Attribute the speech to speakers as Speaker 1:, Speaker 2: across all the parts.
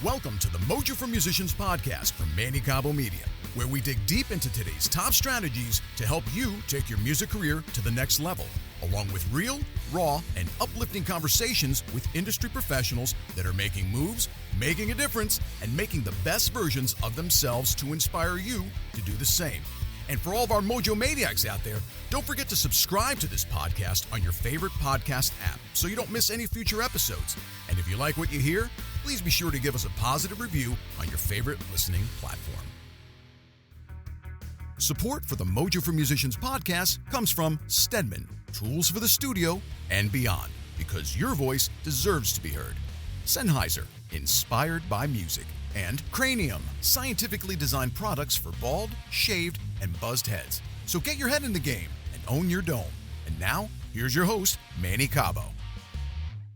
Speaker 1: Welcome to the Mojo for Musicians podcast from Manny Cabo Media, where we dig deep into today's top strategies to help you take your music career to the next level, along with real, raw, and uplifting conversations with industry professionals that are making moves, making a difference, and making the best versions of themselves to inspire you to do the same. And for all of our Mojo Maniacs out there, don't forget to subscribe to this podcast on your favorite podcast app so you don't miss any future episodes. And if you like what you hear, please be sure to give us a positive review on your favorite listening platform. Support for the Mojo for Musicians podcast comes from Stedman, tools for the studio and beyond, because your voice deserves to be heard. Sennheiser, inspired by music. And Cranium, scientifically designed products for bald, shaved, and buzzed heads. So get your head in the game and own your dome. And now, here's your host, Manny Cabo.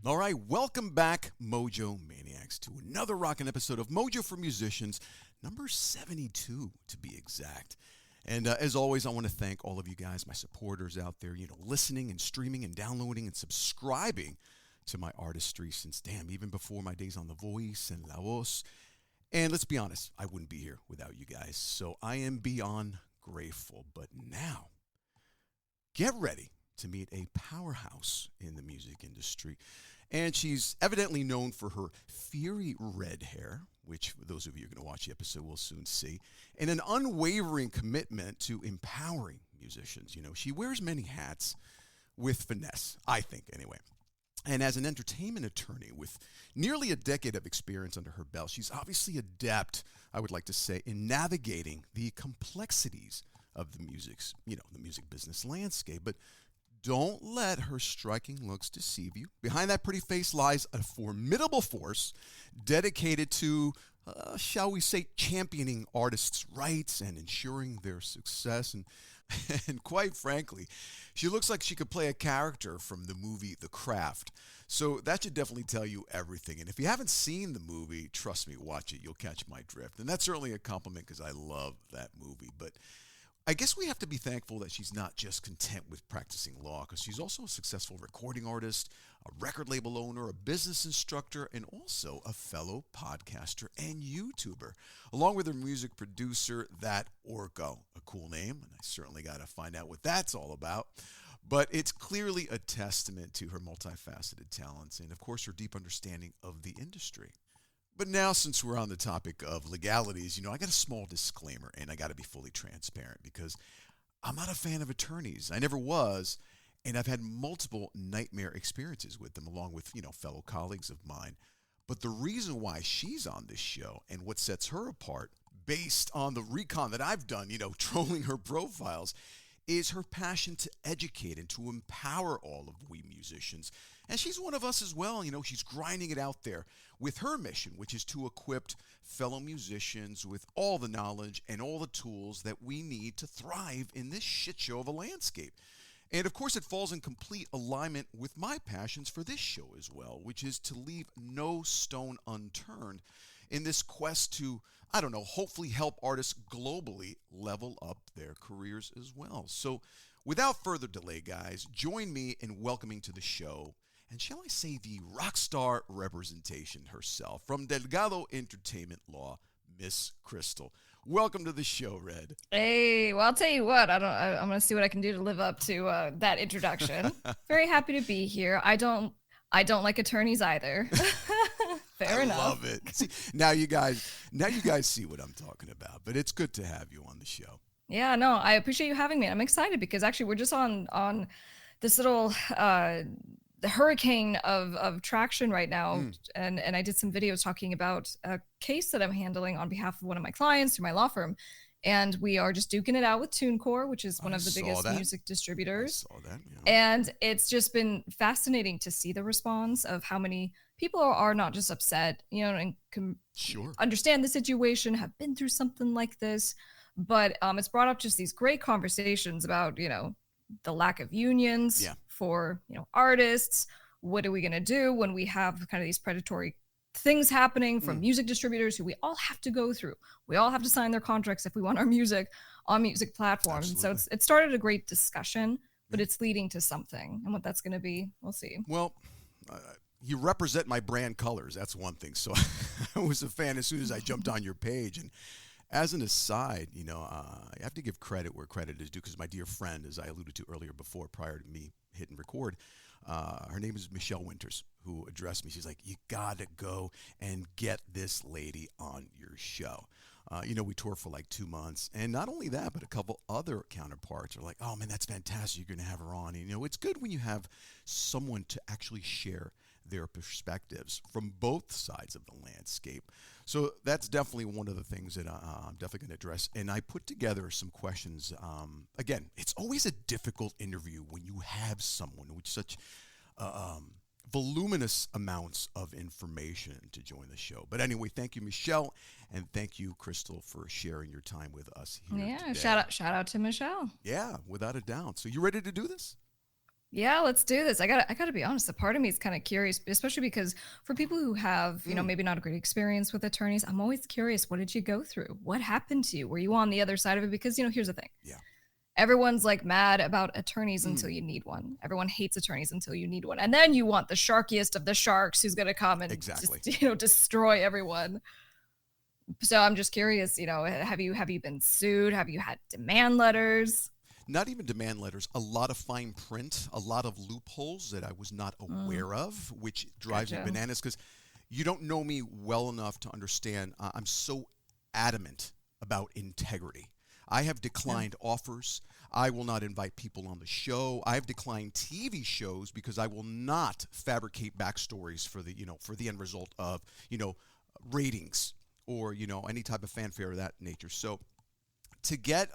Speaker 1: All right, welcome back, Mojo Maniacs, to another rockin' episode of Mojo for Musicians, number 72 to be exact. And as always, I want to thank all of you guys, my supporters out there, listening and streaming and downloading and subscribing to my artistry since, even before my days on The Voice and La Voz. And let's be honest, I wouldn't be here without you guys, so I am beyond grateful. But now, get ready to meet a powerhouse in the music industry. And she's evidently known for her fiery red hair, which for those of you who are going to watch the episode will soon see, and an unwavering commitment to empowering musicians. She wears many hats with finesse, I think anyway. And as an entertainment attorney with nearly a decade of experience under her belt, she's obviously adept, I would like to say, in navigating the complexities of the music business landscape. But don't let her striking looks deceive you. Behind that pretty face lies a formidable force dedicated to, shall we say, championing artists' rights and ensuring their success. And quite frankly, she looks like she could play a character from the movie The Craft. So that should definitely tell you everything. And if you haven't seen the movie, trust me, watch it. You'll catch my drift. And that's certainly a compliment because I love that movie. But I guess we have to be thankful that she's not just content with practicing law, because she's also a successful recording artist, a record label owner, a business instructor, and also a fellow podcaster and YouTuber, along with her music producer, That Orko. A cool name, and I certainly got to find out what that's all about. But it's clearly a testament to her multifaceted talents and, of course, her deep understanding of the industry. But now, since we're on the topic of legalities, I got a small disclaimer, and I got to be fully transparent because I'm not a fan of attorneys. I never was, and I've had multiple nightmare experiences with them, along with, fellow colleagues of mine. But the reason why she's on this show and what sets her apart, based on the recon that I've done, trolling her profiles, is her passion to educate and to empower all of we musicians. And she's one of us as well. She's grinding it out there with her mission, which is to equip fellow musicians with all the knowledge and all the tools that we need to thrive in this shit show of a landscape. And of course, it falls in complete alignment with my passions for this show as well, which is to leave no stone unturned in this quest to, hopefully help artists globally level up their careers as well. So without further delay, guys, join me in welcoming to the show, and shall I say the rock star representation herself, from Delgado Entertainment Law, Miss Krystle. Welcome to the show, Red.
Speaker 2: Hey, well, I'll tell you what, I'm going to see what I can do to live up to that introduction. Very happy to be here. I don't like attorneys either. Fair enough.
Speaker 1: I love it. See, now you guys see what I'm talking about, but it's good to have you on the show.
Speaker 2: Yeah, no, I appreciate you having me. I'm excited because actually we're just on this little the hurricane of traction right now. And I did some videos talking about a case that I'm handling on behalf of one of my clients through my law firm. And we are just duking it out with TuneCore, which is one of the biggest music distributors.
Speaker 1: I saw that,
Speaker 2: And it's just been fascinating to see the response of how many people are not just upset, and can understand the situation, have been through something like this, but it's brought up just these great conversations about, the lack of unions for, artists. What are we going to do when we have kind of these predatory things happening from music distributors who we all have to go through? We all have to sign their contracts if we want our music on music platforms.
Speaker 1: Absolutely.
Speaker 2: And so it started a great discussion, but it's leading to something. And what that's going to be, we'll see.
Speaker 1: Well,
Speaker 3: you represent my brand colors. That's one thing. So I was a fan as soon as I jumped on your page. And as an aside, I have to give credit where credit is due, because my dear friend, as I alluded to earlier before, prior to me hitting record, her name is Michelle Winters, who addressed me. She's like, you got to go and get this lady on your show. We tour for like 2 months. And not only that, but a couple other counterparts are like, oh, man, that's fantastic. You're going to have her on. And, it's good when you have someone to actually share their perspectives from both sides of the landscape. So that's definitely one of the things that I'm definitely going to address. And I put together some questions. Again, it's always a difficult interview when you have someone with such voluminous amounts of information to join the show. But anyway, thank you, Michelle, and thank you, Krystle, for sharing your time with us here today.
Speaker 2: Shout out to Michelle.
Speaker 3: Yeah, without a doubt. So you ready to do this?
Speaker 2: Yeah, let's do this. I gotta be honest. A part of me is kind of curious, especially because for people who have, maybe not a great experience with attorneys, I'm always curious. What did you go through? What happened to you? Were you on the other side of it? Because here's the thing.
Speaker 3: Yeah.
Speaker 2: Everyone's like mad about attorneys until you need one. Everyone hates attorneys until you need one, and then you want the sharkiest of the sharks who's gonna come and just, destroy everyone. So I'm just curious. Have you been sued? Have you had demand letters?
Speaker 3: Not even demand letters, a lot of fine print, a lot of loopholes that I was not aware of, which drives me bananas, because you don't know me well enough to understand I'm so adamant about integrity. I have declined offers. I will not invite people on the show. I have declined TV shows because I will not fabricate backstories for the end result of, ratings or, any type of fanfare of that nature. So to get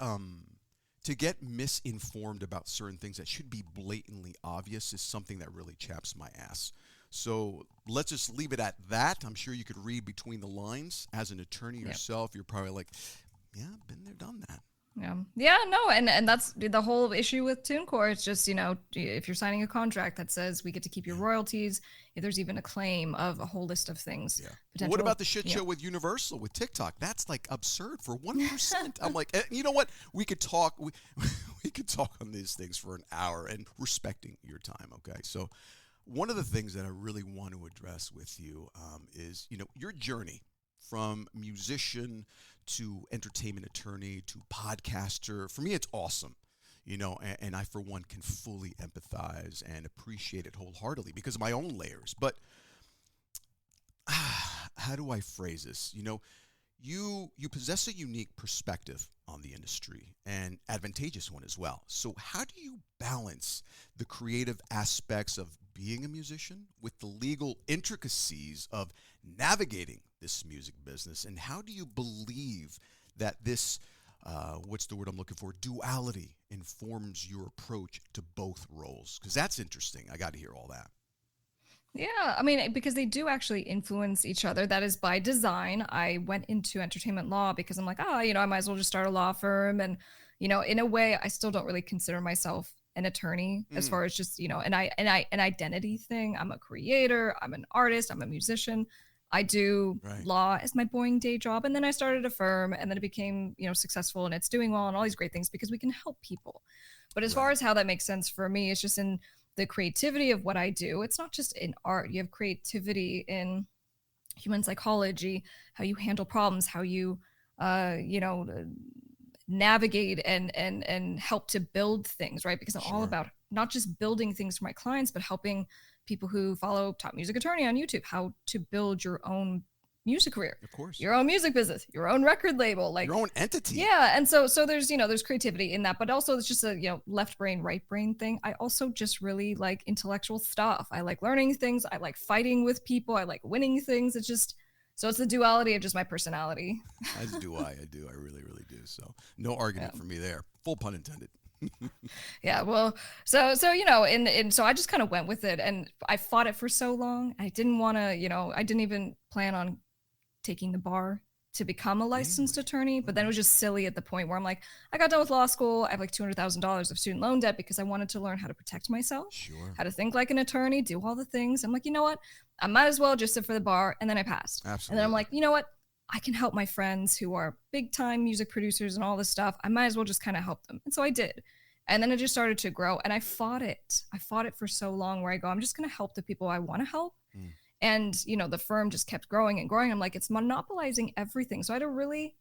Speaker 3: misinformed about certain things that should be blatantly obvious is something that really chaps my ass. So let's just leave it at that. I'm sure you could read between the lines. As an attorney yourself, you're probably like, yeah, been there, done that.
Speaker 2: Yeah, no, and that's the whole issue with TuneCore. It's just, if you're signing a contract that says we get to keep your royalties, if there's even a claim of a whole list of things.
Speaker 3: Yeah. What about the shit show with Universal, with TikTok? That's like absurd for 1%. I'm like, you know what? We could talk. We could talk on these things for an hour, and respecting your time. Okay, so one of the things that I really want to address with you is, your journey from musician to entertainment attorney to podcaster. For me, it's awesome, and I, for one, can fully empathize and appreciate it wholeheartedly because of my own layers. But how do I phrase this? You possess a unique perspective on the industry, and advantageous one as well. So how do you balance the creative aspects of being a musician with the legal intricacies of navigating this music business? And how do you believe that this, what's the word I'm looking for, duality informs your approach to both roles? Because that's interesting. I got to hear all that.
Speaker 2: Yeah, I mean, because they do actually influence each other. That is by design. I went into entertainment law because I'm like, I might as well just start a law firm. And, in a way, I still don't really consider myself an attorney as far as just, an identity thing. I'm a creator. I'm an artist. I'm a musician. I do law as my boring day job. And then I started a firm, and then it became, successful, and it's doing well and all these great things because we can help people. But as far as how that makes sense for me, it's just in the creativity of what I do. It's not just in art. You have creativity in human psychology, how you handle problems, how you, navigate and help to build things, right? Because I'm all about not just building things for my clients, but helping people who follow Top Music Attorney on YouTube, how to build your own music career,
Speaker 3: of course,
Speaker 2: your own music business, your own record label, like
Speaker 3: your own entity.
Speaker 2: Yeah. And so there's, there's creativity in that, but also it's just a, left brain, right brain thing. I also just really like intellectual stuff. I like learning things. I like fighting with people. I like winning things. It's just, so it's the duality of just my personality.
Speaker 3: As do I. I really, really do. So no argument for me there. Full pun intended.
Speaker 2: Yeah, well, so and so I just kind of went with it, and I fought it for so long. I didn't want to, I didn't even plan on taking the bar to become a licensed attorney, but then it was just silly at the point where I'm like, I got done with law school. I have like $200,000 of student loan debt because I wanted to learn how to protect myself, how to think like an attorney, do all the things. I'm like, you know what? I might as well just sit for the bar. And then I passed.
Speaker 3: Absolutely.
Speaker 2: And then I'm like, you know what? I can help my friends who are big time music producers and all this stuff. I might as well just kind of help them. And so I did. And then it just started to grow. And I fought it. I fought it for so long where I go, I'm just going to help the people I want to help. And, you know, the firm just kept growing and growing. I'm like, it's monopolizing everything. So I had to really,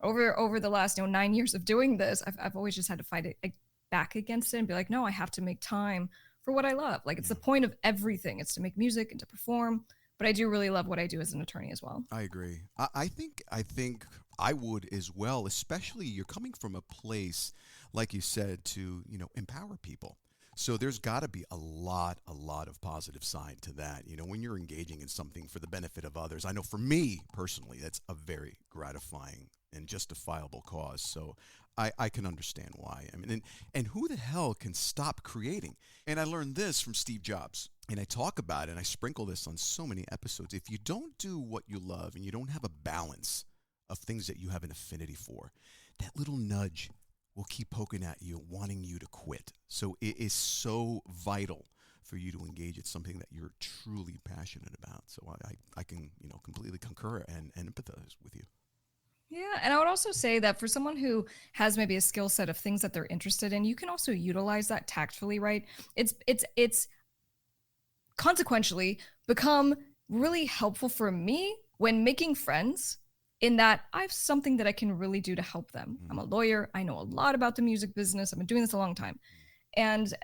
Speaker 2: over the last, 9 years of doing this, I've always just had to fight it back against it and be like, no, I have to make time for what I love. Like, it's the point of everything. It's to make music and to perform. But I do really love what I do as an attorney as well.
Speaker 3: I agree. I think I would as well, especially you're coming from a place, like you said, to, empower people. So there's got to be a lot of positive side to that. When you're engaging in something for the benefit of others, I know for me personally, that's a very gratifying and justifiable cause. So I can understand why. I mean, and who the hell can stop creating? And I learned this from Steve Jobs. And I talk about it, and I sprinkle this on so many episodes. If you don't do what you love and you don't have a balance of things that you have an affinity for, that little nudge will keep poking at you, wanting you to quit. So it is so vital for you to engage in something that you're truly passionate about. So I can, completely concur and empathize with you.
Speaker 2: Yeah, and I would also say that for someone who has maybe a skill set of things that they're interested in, you can also utilize that tactfully, right? It's consequentially become really helpful for me when making friends, in that I have something that I can really do to help them. I'm a lawyer. I know a lot about the music business. I've been doing this a long time. And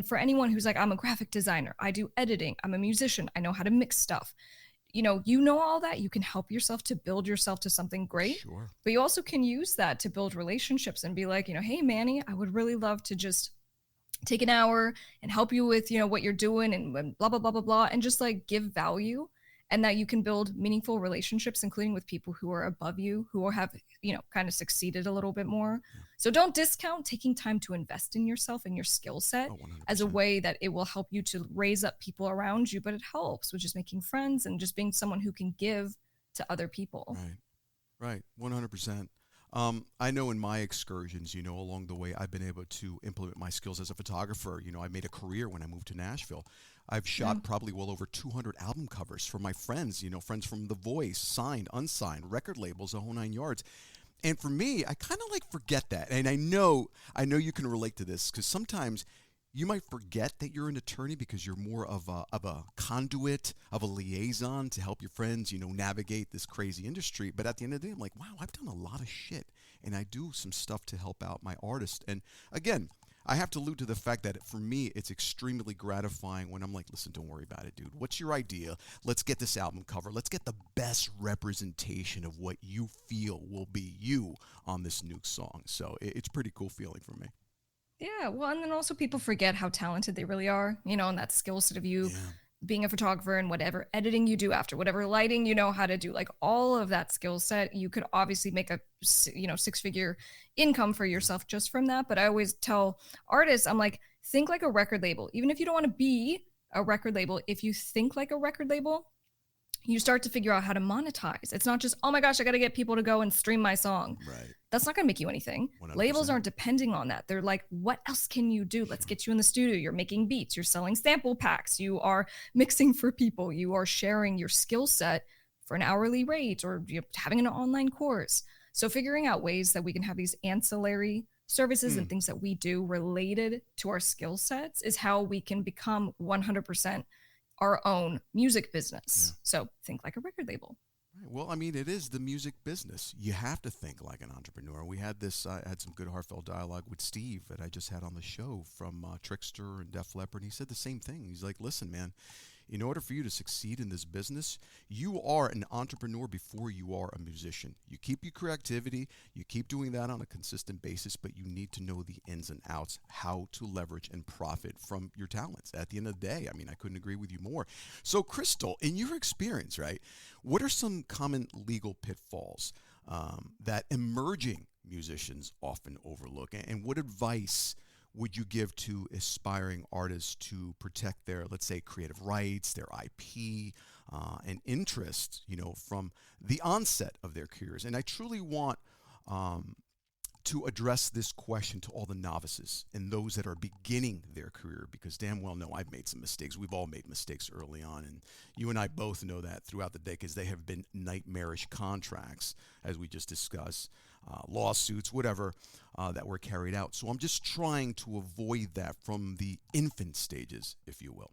Speaker 2: for anyone who's like, I'm a graphic designer, I do editing, I'm a musician, I know how to mix stuff. You know all that. You can help yourself to build yourself to something great.
Speaker 3: Sure.
Speaker 2: But you also can use that to build relationships and be like, hey, Manny, I would really love to just take an hour and help you with, what you're doing and blah, blah, blah, blah, blah, and just like give value, and that you can build meaningful relationships, including with people who are above you, who have, kind of succeeded a little bit more. Yeah. So don't discount taking time to invest in yourself and your skill set as a way that it will help you to raise up people around you, but it helps with just making friends and just being someone who can give to other people.
Speaker 3: Right. 100%. I know in my excursions, along the way, I've been able to implement my skills as a photographer. I made a career when I moved to Nashville. I've shot probably well over 200 album covers for my friends, friends from The Voice, signed, unsigned, record labels, the whole 9 yards. And for me, I kind of forget that. And I know you can relate to this, because sometimes you might forget that you're an attorney because you're more of a conduit, of a liaison to help your friends, navigate this crazy industry. But at the end of the day, I'm like, wow, I've done a lot of shit, and I do some stuff to help out my artists. And again, I have to allude to the fact that for me, it's extremely gratifying when I'm like, listen, don't worry about it, dude. What's your idea? Let's get this album cover. Let's get the best representation of what you feel will be you on this new song. So it's pretty cool feeling for me.
Speaker 2: Yeah, well, and then also people forget how talented they really are, and that skill set of you being a photographer and whatever editing you do after, whatever lighting you know how to do, like all of that skill set, you could obviously make a, 6-figure income for yourself just from that. But I always tell artists, I'm like, think like a record label. Even if you don't want to be a record label, if you think like a record label, you start to figure out how to monetize. It's not just, oh my gosh, I got to get people to go and stream my song.
Speaker 3: Right.
Speaker 2: That's not going to make you anything.
Speaker 3: 100%.
Speaker 2: Labels aren't depending on that. They're like, what else can you do? Let's get you in the studio. You're making beats. You're selling sample packs. You are mixing for people. You are sharing your skill set for an hourly rate, or you're having an online course. So figuring out ways that we can have these ancillary services and things that we do related to our skill sets is how we can become 100% our own music business. Yeah. So think like a record label.
Speaker 3: Right. Well, I mean, it is the music business. You have to think like an entrepreneur. We had this, I had some good heartfelt dialogue with Steve that I just had on the show from Trickster and Def Leppard. And he said the same thing. He's like, listen, man, in order for you to succeed in this business, you are an entrepreneur before you are a musician. You keep your creativity, you keep doing that on a consistent basis, but you need to know the ins and outs, how to leverage and profit from your talents. At the end of the day, I mean, I couldn't agree with you more. So, Krystle, in your experience, right, what are some common legal pitfalls that emerging musicians often overlook? And what advice would you give to aspiring artists to protect their, let's say, creative rights, their IP, and interest, from the onset of their careers? And I truly want to address this question to all the novices and those that are beginning their career, because damn well know I've made some mistakes. We've all made mistakes early on, and you and I both know that throughout the day, because they have been nightmarish contracts, as we just discussed, lawsuits, whatever, that were carried out. So I'm just trying to avoid that from the infant stages, if you will.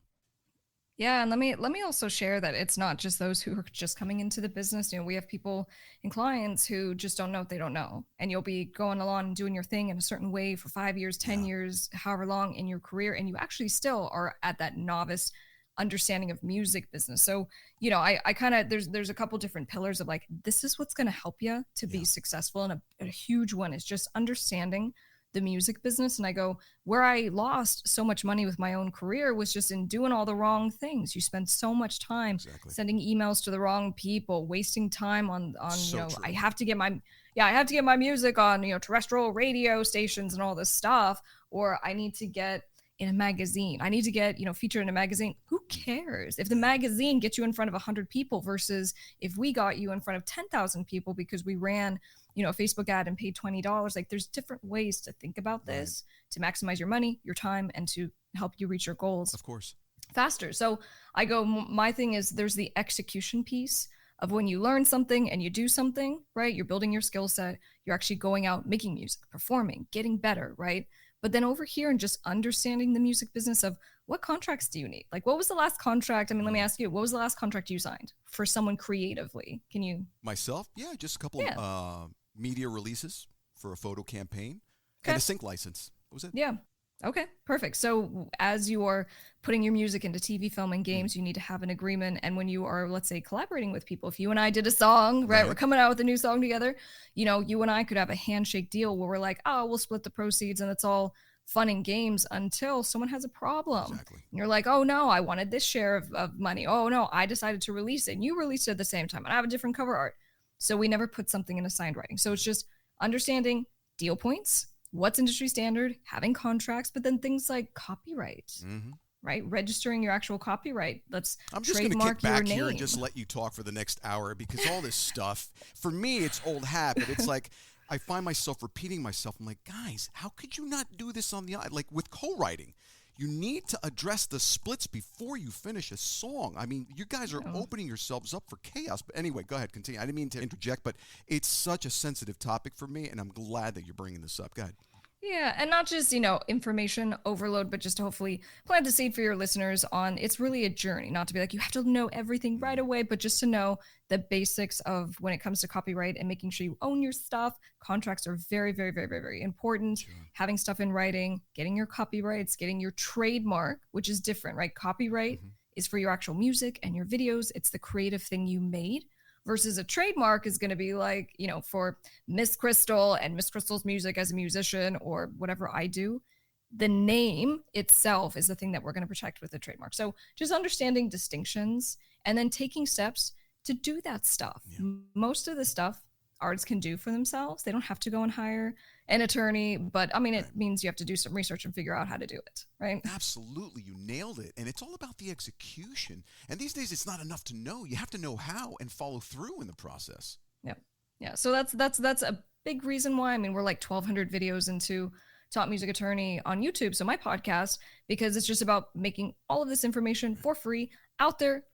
Speaker 2: Yeah, and let me also share that it's not just those who are just coming into the business. We have people and clients who just don't know what they don't know. And you'll be going along and doing your thing in a certain way for 5 years, 10 years, however long in your career, and you actually still are at that novice understanding of music business. So, I kind of there's a couple different pillars of like, this is what's going to help you to be successful. And a huge one is just understanding the music business. And I go, where I lost so much money with my own career was just in doing all the wrong things. You spend so much time sending emails to the wrong people, wasting time on
Speaker 3: So true.
Speaker 2: I have to get my music on, terrestrial radio stations and all this stuff, or I need to get in a magazine. I need to get, featured in a magazine. Who cares if the magazine gets you in front of 100 people versus if we got you in front of 10,000 people because we ran a Facebook ad and paid $20. Like, there's different ways to think about this to maximize your money, your time, and to help you reach your goals,
Speaker 3: of course,
Speaker 2: faster. So I go, my thing is there's the execution piece of when you learn something and you do something, right? You're building your skill set. You're actually going out, making music, performing, getting better, right? But then over here and just understanding the music business of what contracts do you need? Like, what was the last contract? I mean, let me ask you, what was the last contract you signed for someone creatively? Can you?
Speaker 3: Myself? Yeah, just a couple of media releases for a photo campaign and a sync license. That was it.
Speaker 2: Yeah. Okay, perfect. So as you are putting your music into TV, film, and games, you need to have an agreement. And when you are, let's say, collaborating with people, if you and I did a song, right, we're coming out with a new song together, you and I could have a handshake deal where we're like, oh, we'll split the proceeds and it's all fun and games until someone has a problem.
Speaker 3: Exactly.
Speaker 2: And you're like, oh, no, I wanted this share of money. Oh, no, I decided to release it. And you released it at the same time. And I have a different cover art. So we never put something in a signed writing. So it's just understanding deal points, what's industry standard, having contracts, but then things like copyright, right? Registering your actual copyright.
Speaker 3: I'm just going to kick back here and just let you talk for the next hour, because all this stuff, for me, it's old hat, but it's like I find myself repeating myself. I'm like, guys, how could you not do this on the, like with co-writing? You need to address the splits before you finish a song. I mean, you guys are opening yourselves up for chaos. But anyway, go ahead, continue. I didn't mean to interject, but it's such a sensitive topic for me, and I'm glad that you're bringing this up. Go ahead.
Speaker 2: Yeah, and not just, information overload, but just to hopefully plant the seed for your listeners on it's really a journey, not to be like, you have to know everything right away, but just to know the basics of when it comes to copyright and making sure you own your stuff. Contracts are very, very, very, very, very important. Sure. Having stuff in writing, getting your copyrights, getting your trademark, which is different, right? Copyright is for your actual music and your videos. It's the creative thing you made. Versus a trademark is going to be like, for Miss Krystle and Miss Krystle's music as a musician or whatever I do, the name itself is the thing that we're going to protect with the trademark. So just understanding distinctions and then taking steps to do that stuff. Yeah. Most of the stuff artists can do for themselves. They don't have to go and hire an attorney, but I mean, it means you have to do some research and figure out how to do it, right?
Speaker 3: Absolutely. You nailed it. And it's all about the execution. And these days it's not enough to know. You have to know how and follow through in the process.
Speaker 2: Yeah. Yeah. So that's a big reason why, we're like 1,200 videos into Top Music Attorney on YouTube. So my podcast, because it's just about making all of this information for free out there.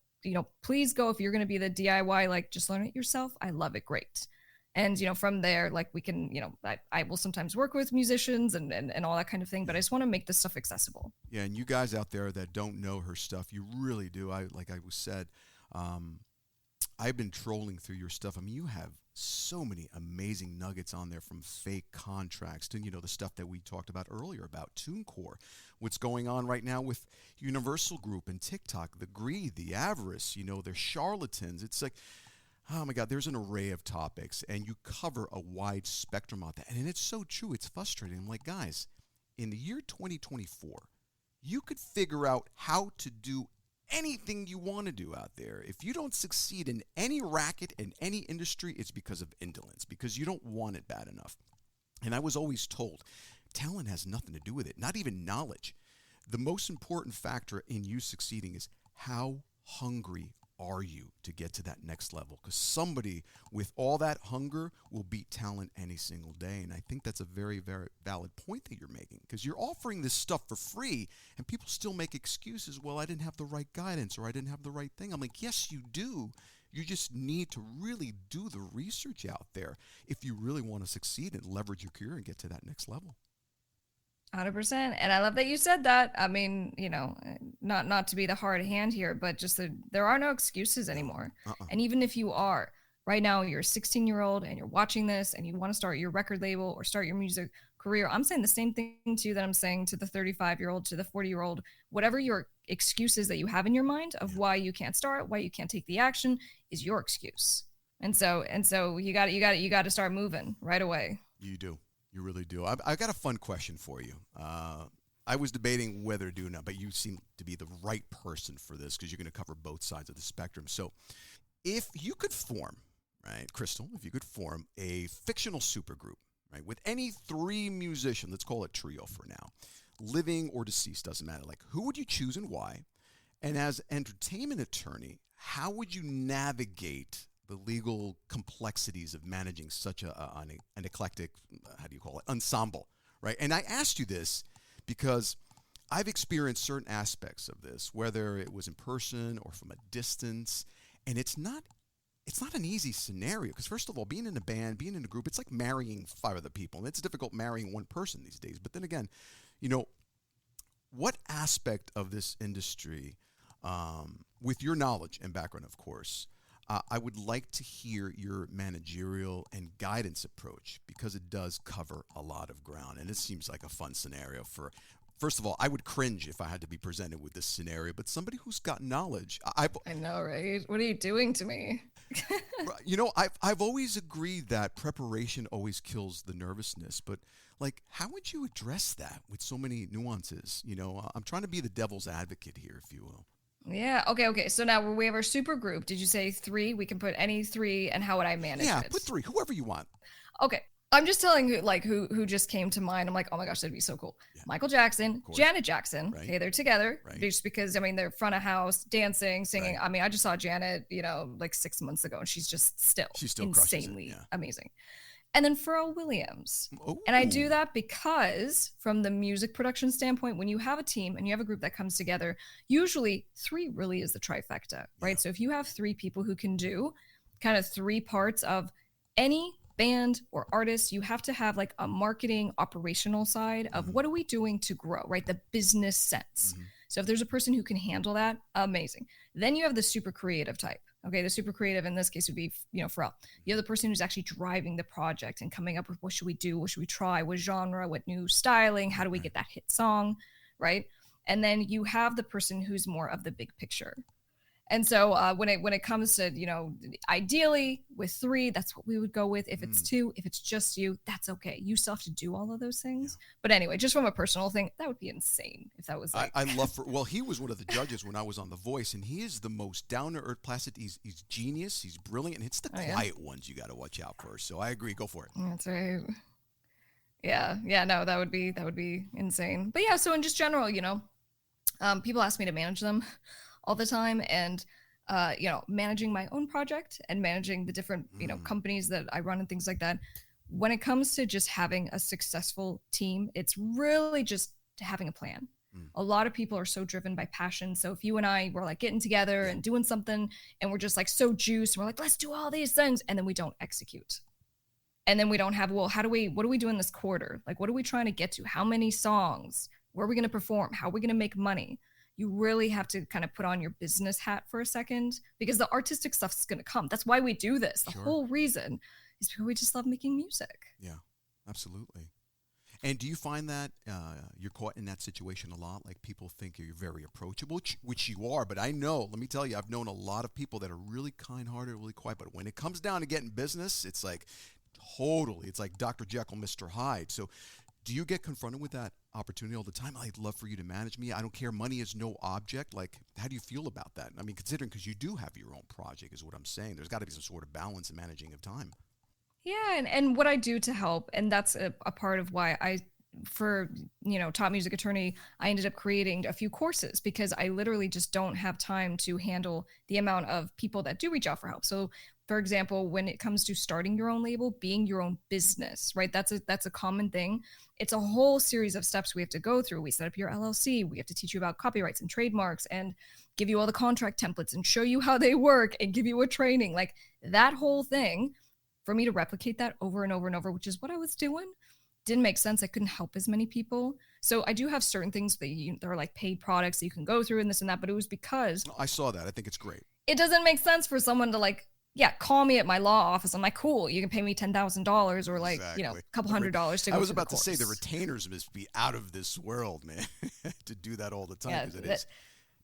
Speaker 2: Please go if you're going to be the DIY, like just learn it yourself. I love it. Great. And, from there, like we can, I will sometimes work with musicians and all that kind of thing, but I just want to make this stuff accessible.
Speaker 3: Yeah. And you guys out there that don't know her stuff, you really do. Like I was said, I've been trolling through your stuff. You have so many amazing nuggets on there, from fake contracts to, the stuff that we talked about earlier about TuneCore, what's going on right now with Universal Group and TikTok, the greed, the avarice, they're charlatans. It's like, oh my God, there's an array of topics, and you cover a wide spectrum of that. And it's so true. It's frustrating. I'm like, guys, in the year 2024, you could figure out how to do anything you want to do out there. If you don't succeed in any racket in any industry, it's because of indolence, because you don't want it bad enough. And I was always told, talent has nothing to do with it, not even knowledge. The most important factor in you succeeding is how hungry are you to get to that next level? Because somebody with all that hunger will beat talent any single day. And I think that's a very, very valid point that you're making, because you're offering this stuff for free and people still make excuses. Well, I didn't have the right guidance, or I didn't have the right thing. I'm like, yes, you do. You just need to really do the research out there if you really want to succeed and leverage your career and get to that next level.
Speaker 2: 100%. And I love that you said that. I mean, not to be the hard hand here, but just there are no excuses anymore. And even if you are, right now you're a 16-year-old and you're watching this and you want to start your record label or start your music career, I'm saying the same thing to you that I'm saying to the 35-year-old, to the 40-year-old, whatever your excuses that you have in your mind of why you can't start, why you can't take the action is your excuse. And so you got to start moving right away.
Speaker 3: You do. You really do. I've got a fun question for you. I was debating whether to do it or not, but you seem to be the right person for this because you're going to cover both sides of the spectrum. So if you could form, right, Krystle, if you could form a fictional supergroup, right, with any three musicians, let's call it trio for now, living or deceased, doesn't matter. Like, who would you choose and why? And as an entertainment attorney, how would you navigate the legal complexities of managing such an eclectic, ensemble, right? And I asked you this because I've experienced certain aspects of this, whether it was in person or from a distance, and it's not an easy scenario because, first of all, being in a band, being in a group, it's like marrying 5 other people, and it's difficult marrying one person these days. But then again, what aspect of this industry, with your knowledge and background, of course, I would like to hear your managerial and guidance approach, because it does cover a lot of ground, and it seems like a fun scenario for. First of all, I would cringe if I had to be presented with this scenario, but somebody who's got knowledge.
Speaker 2: I know, right? What are you doing to me?
Speaker 3: I've always agreed that preparation always kills the nervousness, but like, how would you address that with so many nuances? I'm trying to be the devil's advocate here, if you will.
Speaker 2: Yeah. Okay. So now we have our super group. Did you say 3? We can put any 3, and how would I manage it?
Speaker 3: Yeah, put 3, whoever you want.
Speaker 2: Okay. I'm just telling you, like, who just came to mind. I'm like, oh my gosh, that'd be so cool. Yeah. Michael Jackson, Janet Jackson. Right. Okay, they're together. Right. Just because, they're front of house, dancing, singing. Right. I just saw Janet, like 6 months ago, and she's still insanely amazing. And then Pharrell Williams. Ooh. And I do that because from the music production standpoint, when you have a team and you have a group that comes together, usually 3 really is the trifecta, right? Yeah. So if you have 3 people who can do kind of 3 parts of any band or artist, you have to have like a marketing operational side of what are we doing to grow, right? The business sense. Mm-hmm. So if there's a person who can handle that, amazing. Then you have the super creative type. Okay, the super creative in this case would be, Pharrell. You have the person who's actually driving the project and coming up with what should we do, what should we try, what genre, what new styling, how do we get that hit song, right? And then you have the person who's more of the big picture. And so when it comes to, ideally with 3, that's what we would go with. If it's 2, if it's just you, that's okay. You still have to do all of those things. Yeah. But anyway, just from a personal thing, that would be insane if that was like.
Speaker 3: I love, he was one of the judges when I was on The Voice, and he is the most down-to-earth, placid. He's genius. He's brilliant. And it's the quiet ones you got to watch out for. So I agree. Go for it.
Speaker 2: That's right. Yeah. No, that would be insane. But yeah, so in just general, people ask me to manage them all the time, and managing my own project and managing the different companies that I run and things like that. When it comes to just having a successful team, it's really just having a plan. A lot of people are so driven by passion. So if you and I were like getting together and doing something, and we're just like so juiced, and we're like, let's do all these things, and then we don't execute, and then we don't have, what are we doing this quarter? Like, what are we trying to get to? How many songs? Where are we going to perform? How are we going to make money? You really have to kind of put on your business hat for a second, because the artistic stuff's going to come. That's why we do this. The whole reason is because we just love making music.
Speaker 3: Yeah, absolutely. And do you find that you're caught in that situation a lot? Like, people think you're very approachable, which you are. But I know, let me tell you, I've known a lot of people that are really kind-hearted, really quiet. But when it comes down to getting business, it's like it's like Dr. Jekyll, Mr. Hyde. So do you get confronted with that opportunity all the time? I'd love for you to manage me. I don't care. Money is no object. Like, how do you feel about that? I mean, considering, because you do have your own project is what I'm saying. There's got to be some sort of balance in managing of time.
Speaker 2: Yeah. And what I do to help, and that's a part of why I for, top music attorney, I ended up creating a few courses because I literally just don't have time to handle the amount of people that do reach out for help. So for example, when it comes to starting your own label, being your own business, right? That's a common thing. It's a whole series of steps we have to go through. We set up your LLC. We have to teach you about copyrights and trademarks and give you all the contract templates and show you how they work and give you a training. Like that whole thing, for me to replicate that over and over and over, which is what I was doing, didn't make sense. I couldn't help as many people. So I do have certain things that are like paid products that you can go through and this and that, but it was because
Speaker 3: I saw that. I think it's great.
Speaker 2: It doesn't make sense for someone to call me at my law office. I'm like, cool, you can pay me $10,000 or
Speaker 3: Exactly.
Speaker 2: a couple $100 to go.
Speaker 3: I was about to say the retainers must be out of this world, man, to do that all the time. Because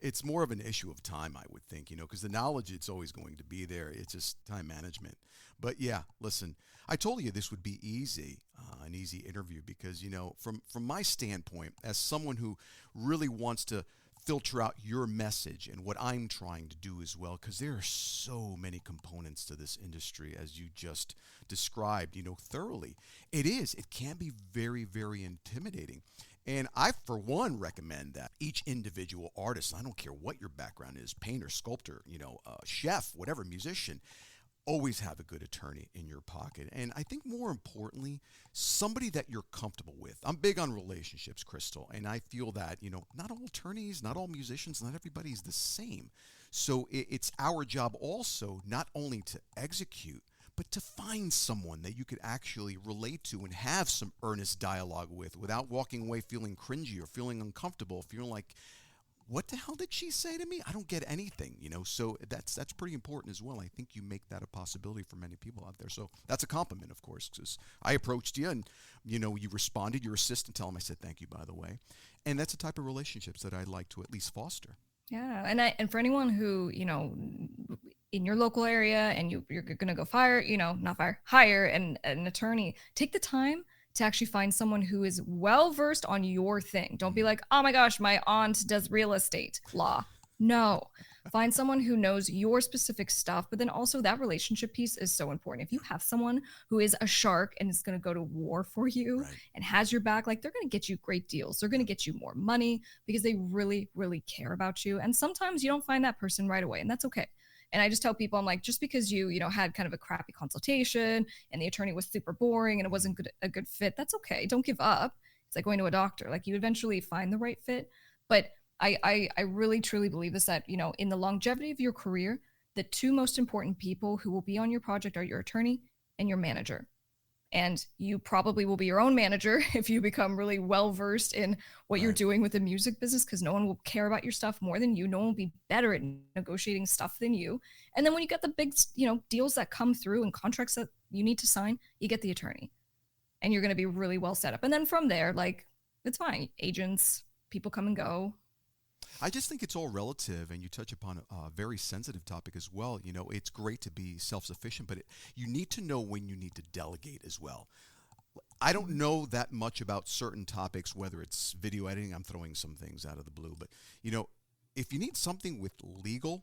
Speaker 3: it's more of an issue of time, I would think, because the knowledge, it's always going to be there. It's just time management. But yeah, listen, I told you this would be an easy interview because, from my standpoint, as someone who really wants to filter out your message and what I'm trying to do as well, because there are so many components to this industry, as you just described, thoroughly. It can be very, very intimidating. And I, for one, recommend that each individual artist, I don't care what your background is, painter, sculptor, chef, whatever, musician, always have a good attorney in your pocket. And I think more importantly, somebody that you're comfortable with. I'm big on relationships, Krystle, and I feel that, not all attorneys, not all musicians, not everybody's the same. So it's our job also not only to execute, but to find someone that you could actually relate to and have some earnest dialogue with without walking away feeling cringy or feeling uncomfortable, feeling like, what the hell did she say to me? I don't get anything, so that's pretty important as well. I think you make that a possibility for many people out there. So that's a compliment, of course, because I approached you and, you responded, your assistant, tell him I said thank you, by the way. And that's the type of relationships that I'd like to at least foster.
Speaker 2: Yeah. And for anyone who, in your local area and you're going to go hire an attorney, take the time to actually find someone who is well-versed on your thing. Don't be like, oh my gosh, my aunt does real estate law. No, find someone who knows your specific stuff, but then also that relationship piece is so important. If you have someone who is a shark and is going to go to war for you and has your back, they're going to get you great deals. They're going to get you more money because they really, really care about you. And sometimes you don't find that person right away, and that's okay. And I just tell people, I'm like, just because you had kind of a crappy consultation and the attorney was super boring and it wasn't a good fit, that's okay. Don't give up. It's like going to a doctor. You eventually find the right fit. But I really, truly believe this, that, in the longevity of your career, the two most important people who will be on your project are your attorney and your manager. And you probably will be your own manager if you become really well-versed in what you're doing with the music business, because no one will care about your stuff more than you. No one will be better at negotiating stuff than you. And then when you get the big, deals that come through and contracts that you need to sign, you get the attorney. And you're going to be really well set up. And then from there, it's fine. Agents, people come and go.
Speaker 3: I just think it's all relative, and you touch upon a very sensitive topic as well. It's great to be self-sufficient, but you need to know when you need to delegate as well. I don't know that much about certain topics, whether it's video editing. I'm throwing some things out of the blue, but if you need something with legal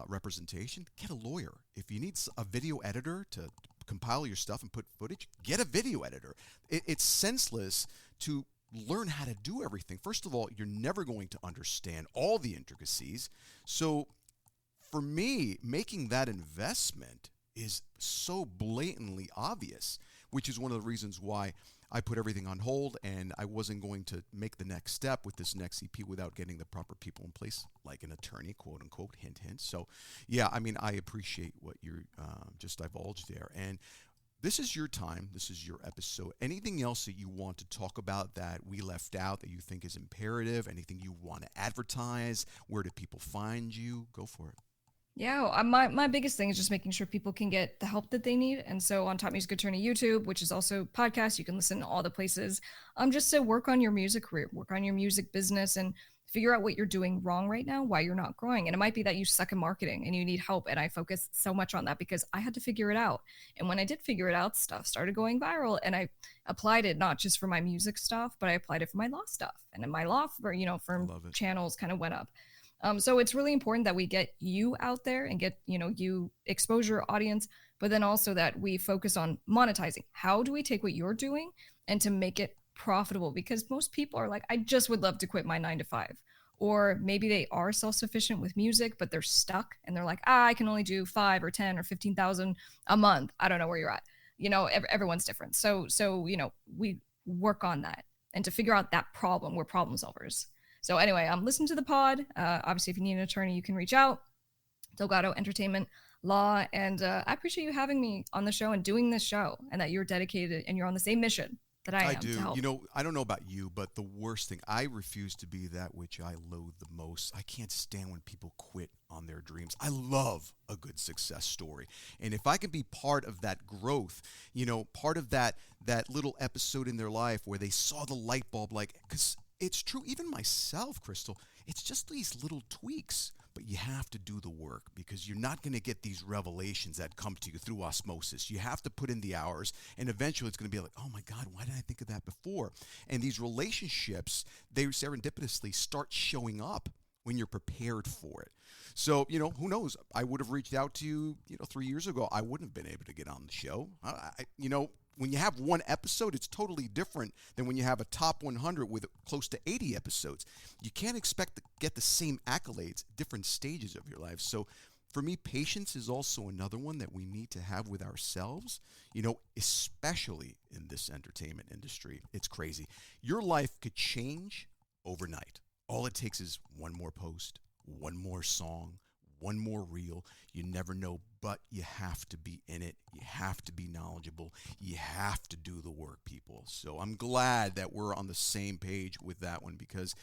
Speaker 3: representation, get a lawyer. If you need a video editor to compile your stuff and put footage, get a video editor. It's senseless to learn how to do everything. First of all, you're never going to understand all the intricacies. So for me, making that investment is so blatantly obvious, which is one of the reasons why I put everything on hold and I wasn't going to make the next step with this next EP without getting the proper people in place, like an attorney, quote unquote, hint, hint. So yeah, I appreciate what you're just divulged there. And this is your time. This is your episode. Anything else that you want to talk about that we left out that you think is imperative? Anything you want to advertise? Where do people find you? Go for it.
Speaker 2: Yeah, my biggest thing is just making sure people can get the help that they need. And so on Top Music Attorney YouTube, which is also podcast, you can listen to all the places. Just to work on your music career, work on your music business, and figure out what you're doing wrong right now, why you're not growing. And it might be that you suck in marketing and you need help. And I focus so much on that because I had to figure it out. And when I did figure it out, stuff started going viral. And I applied it not just for my music stuff, but I applied it for my law stuff. And then my law firm channels kind of went up. So it's really important that we get you out there and get, you expose your audience, but then also that we focus on monetizing. How do we take what you're doing and to make it profitable, because most people are like, I just would love to quit my 9 to 5. Or maybe they are self-sufficient with music, but they're stuck and they're like, I can only do 5 or 10 or 15,000 a month. I don't know where you're at. Everyone's different. So, we work on that, and to figure out that problem, we're problem solvers. So anyway, listen to the pod. Obviously, if you need an attorney, you can reach out. Delgado Entertainment Law. And I appreciate you having me on the show and doing this show, and that you're dedicated and you're on the same mission that I am.
Speaker 3: I do.
Speaker 2: To help.
Speaker 3: I don't know about you, but the worst thing, I refuse to be that which I loathe the most. I can't stand when people quit on their dreams. I love a good success story. And if I can be part of that growth, part of that little episode in their life where they saw the light bulb, because it's true, even myself, Krystle, it's just these little tweaks. But you have to do the work, because you're not going to get these revelations that come to you through osmosis. You have to put in the hours, and eventually it's going to be like, oh my God, why didn't I think of that before? And these relationships, they serendipitously start showing up when you're prepared for it. So, who knows? I would have reached out to you, 3 years ago. I wouldn't have been able to get on the show. When you have one episode, it's totally different than when you have a top 100 with close to 80 episodes. You can't expect to get the same accolades at different stages of your life. So for me, patience is also another one that we need to have with ourselves, especially in this entertainment industry. It's crazy. Your life could change overnight. All it takes is one more post, one more song, one more reel. You never know, but you have to be in it. You have to be knowledgeable. You have to do the work, people. So I'm glad that we're on the same page with that one, because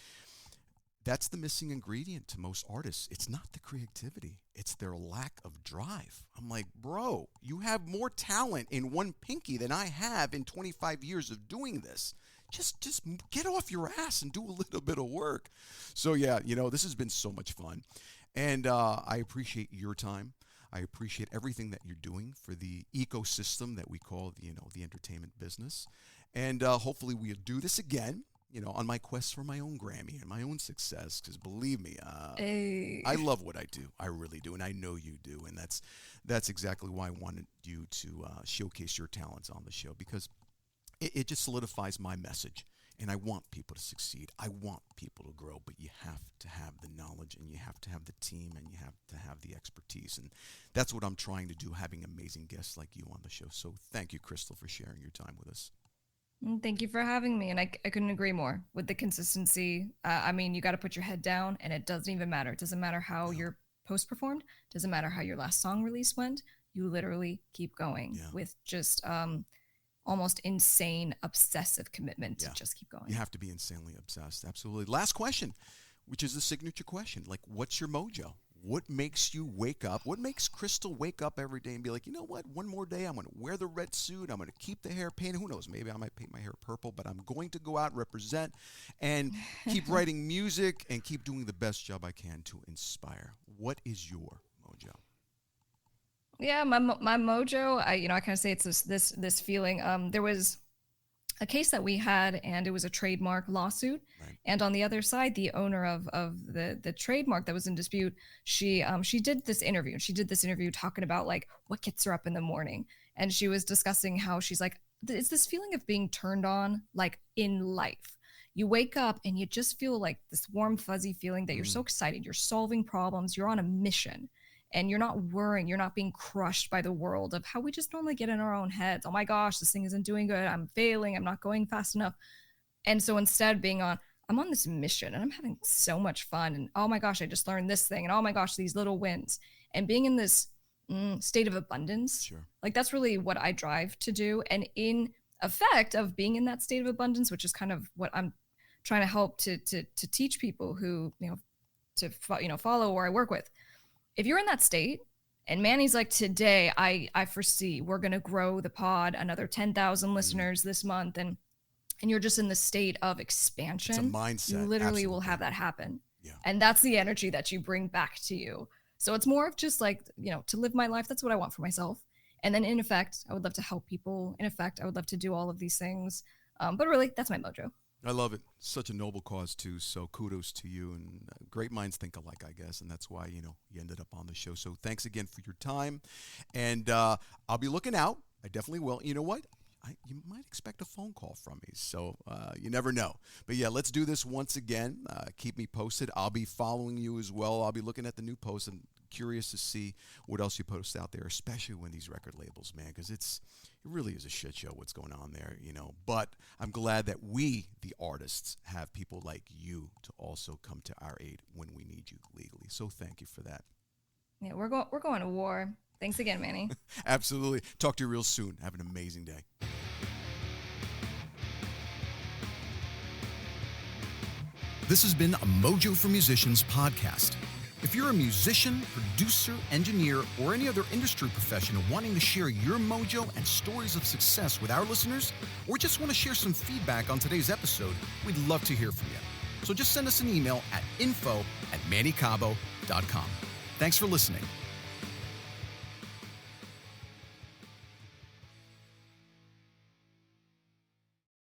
Speaker 3: that's the missing ingredient to most artists. It's not the creativity. It's their lack of drive. I'm like, bro, you have more talent in one pinky than I have in 25 years of doing this. Just get off your ass and do a little bit of work. So yeah, this has been so much fun. And I appreciate your time. I appreciate everything that you're doing for the ecosystem that we call, the entertainment business. And hopefully we'll do this again, on my quest for my own Grammy and my own success. Because believe me, I love what I do. I really do. And I know you do. And that's exactly why I wanted you to showcase your talents on the show, because it just solidifies my message. And I want people to succeed. I want people to grow, but you have to have the knowledge, and you have to have the team, and you have to have the expertise. And that's what I'm trying to do, having amazing guests like you on the show. So thank you, Krystle, for sharing your time with us.
Speaker 2: Thank you for having me. And I couldn't agree more with the consistency. You got to put your head down, and it doesn't even matter. It doesn't matter how your post performed. It doesn't matter how your last song release went. You literally keep going with just almost insane, obsessive commitment to just keep going.
Speaker 3: You have to be insanely obsessed. Absolutely. Last question, which is the signature question. What's your mojo? What makes you wake up? What makes Krystle wake up every day and be like, you know what? One more day, I'm going to wear the red suit. I'm going to keep the hair painted. Who knows? Maybe I might paint my hair purple, but I'm going to go out and represent and keep writing music and keep doing the best job I can to inspire. What is your mojo?
Speaker 2: Yeah, my mojo, I kind of say it's this feeling. There was a case that we had, and it was a trademark lawsuit. Right. And on the other side, the owner of the trademark that was in dispute, she did this interview. She did this interview talking about what gets her up in the morning, and she was discussing how she's like, it's this feeling of being turned on, in life. You wake up and you just feel like this warm, fuzzy feeling that you're so excited. You're solving problems. You're on a mission. And you're not worrying, you're not being crushed by the world of how we just normally get in our own heads. Oh my gosh, this thing isn't doing good. I'm failing. I'm not going fast enough. And so instead I'm on this mission and I'm having so much fun. And oh my gosh, I just learned this thing. And oh my gosh, these little wins. And being in this state of abundance,
Speaker 3: sure.
Speaker 2: That's really what I drive to do. And in effect of being in that state of abundance, which is kind of what I'm trying to help to teach people who, to follow or I work with. If you're in that state and Manny's like, today, I foresee we're going to grow the pod another 10,000 listeners this month. And you're just in the state of expansion.
Speaker 3: It's a mindset.
Speaker 2: You literally
Speaker 3: Absolutely.
Speaker 2: will have that happen.
Speaker 3: Yeah.
Speaker 2: And that's the energy that you bring back to you. So it's more of just to live my life. That's what I want for myself. And then in effect, I would love to help people. In effect, I would love to do all of these things. But really, that's my mojo.
Speaker 3: I love it. Such a noble cause, too. So kudos to you. And great minds think alike, I guess. And that's why, you ended up on the show. So thanks again for your time. And I'll be looking out. I definitely will. You know what? you might expect a phone call from me. So you never know. But yeah, let's do this once again. Keep me posted. I'll be following you as well. I'll be looking at the new posts and curious to see what else you post out there, especially when these record labels, man, because it really is a shit show what's going on there, But I'm glad that we, the artists, have people like you to also come to our aid when we need you legally. So thank you for that.
Speaker 2: Yeah, we're going to war. Thanks again, Manny.
Speaker 3: Absolutely. Talk to you real soon. Have an amazing day.
Speaker 1: This has been a Mojo for Musicians podcast. If you're a musician, producer, engineer, or any other industry professional wanting to share your mojo and stories of success with our listeners, or just want to share some feedback on today's episode, we'd love to hear from you. So just send us an email at info@mannycabo.com. Thanks for listening.